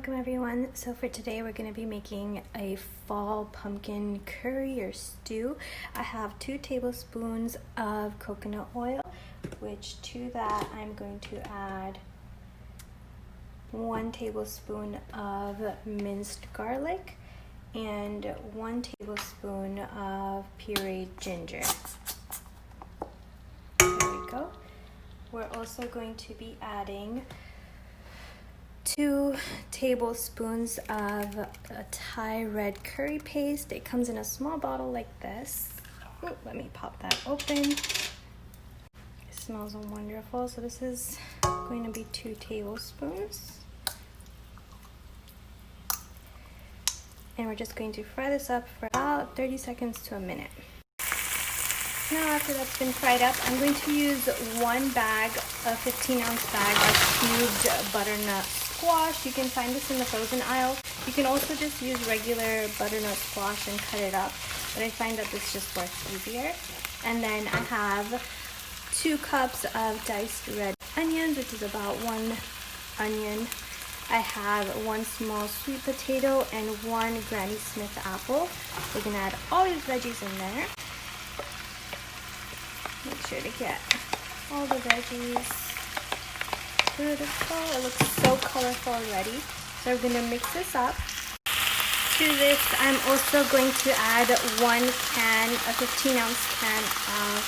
Welcome everyone. So for today we're going to be making a fall pumpkin curry or stew. I have 2 tablespoons of coconut oil, which to that I'm going to add 1 tablespoon of minced garlic and 1 tablespoon of pureed ginger. There we go. We're also going to be adding 2 tablespoons of a Thai red curry paste. It comes in a small bottle like this. Ooh, let me pop that open. It smells wonderful. So this is going to be 2 tablespoons. And we're just going to fry this up for about 30 seconds to a minute. Now after that's been fried up, I'm going to use 1 bag, a 15-ounce bag of cubed butternut squash. You can find this in the frozen aisle. You can also just use regular butternut squash and cut it up, but I find that this just works easier. And then I have 2 cups of diced red onions, which is about 1 onion. I have 1 small sweet potato and 1 Granny Smith apple. We're gonna add all these veggies in there. Make sure to get all the veggies. Beautiful. It looks so colorful already. So we're going to mix this up. To this, I'm also going to add 1 can, a 15-ounce can of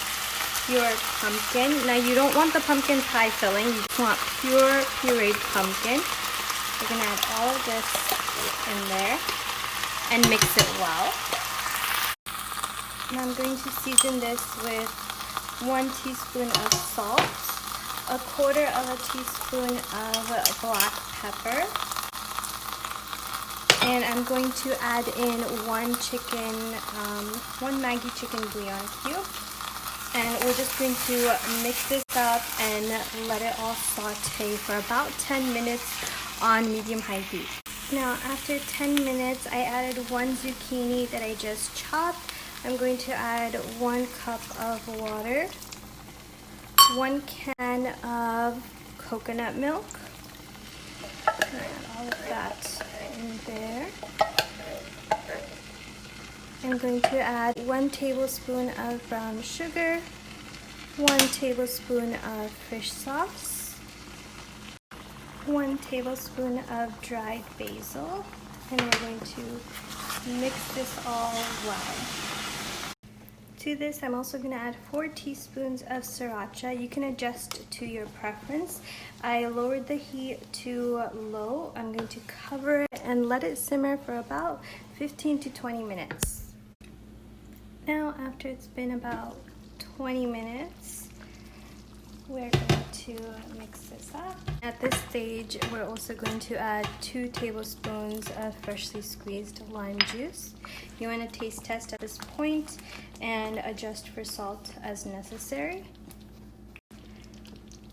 pure pumpkin. Now you don't want the pumpkin pie filling. You just want pure pureed pumpkin. We're going to add all of this in there and mix it well. And I'm going to season this with 1 teaspoon of salt, 1/4 of a teaspoon of black pepper, and I'm going to add in 1 Maggi chicken bouillon cube, and we're just going to mix this up and let it all saute for about 10 minutes on medium-high heat. Now after 10 minutes, I added 1 zucchini that I just chopped. I'm going to add 1 cup of water, 1 can of coconut milk, add all of that in there. I'm going to add 1 tablespoon of brown sugar, 1 tablespoon of fish sauce, 1 tablespoon of dried basil, and we're going to mix this all well. To this, I'm also going to add 4 teaspoons of sriracha. You can adjust to your preference. I lowered the heat to low. I'm going to cover it and let it simmer for about 15 to 20 minutes. Now, after it's been about 20 minutes, we're going to mix this up. At this stage, we're also going to add 2 tablespoons of freshly squeezed lime juice. You want to taste test at this point and adjust for salt as necessary.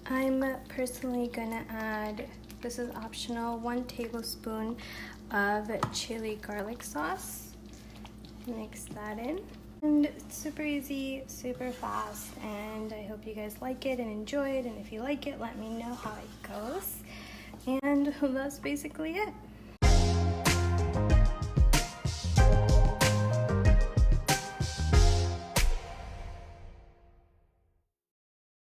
I'm personally gonna add, this is optional, 1 tablespoon of chili garlic sauce. Mix that in. And it's super easy, super fast, and I hope you guys like it and enjoy it, and if you like it, let me know how it goes. And that's basically it.